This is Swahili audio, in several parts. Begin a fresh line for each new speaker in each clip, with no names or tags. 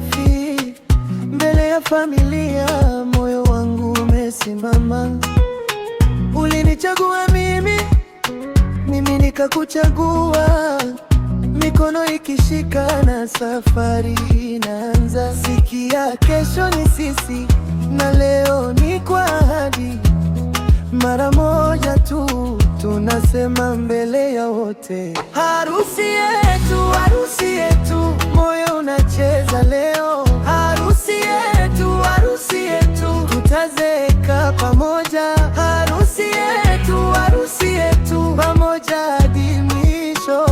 safi mbele ya familia, moyo wangu umesimama. Ulinichagua mimi nikakuchagua, mikono ikishikana, safari inaanza. Sikia, kesho ni sisi na leo ni kwa ahadi. Mara moja tu tunasema mbele ya wote, harusi yetu, harusi yetu, moyo unacheza leo. Harusi yetu, harusi yetu, tutazeeka pamoja. Harusi yetu, harusi yetu, pamoja hadi mwisho.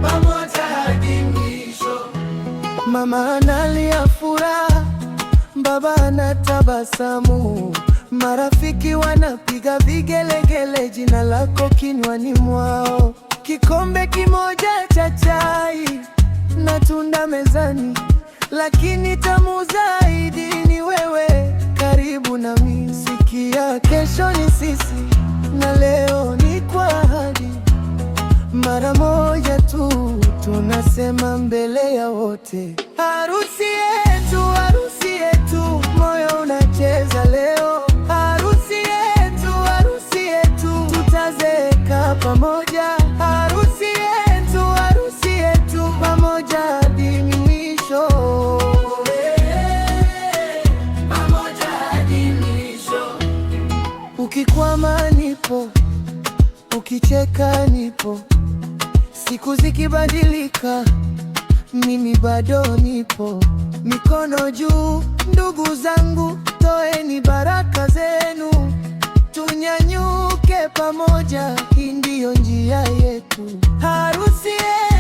Pamoja hadi mwisho. Mama analia furaha, baba anatabasamu, marafiki wanapiga vigelegele, jina lako kinywani mwao. Kikombe kimoja cha chai na tunda mezani, lakini tamu zaidi ni wewe karibu nami. Sikia, kesho ni sisi na leo ni kwa ahadi. Mara moja tu tunasema mbele ya wote, harusi yetu, harusi yetu, moyo unacheza leo. Harusi yetu, harusi yetu, tutazeeka pamoja. Harusi yetu, harusi yetu, pamoja hadi mwisho. Pamoja hadi mwisho. Ukikwama nipo, ukicheka nipo, siku zikibadilika mimi bado nipo. Mikono juu, ndugu zangu, toeni baraka zenu, tunyanyuke pamoja, hii ndiyo njia yetu. Harusi yetu.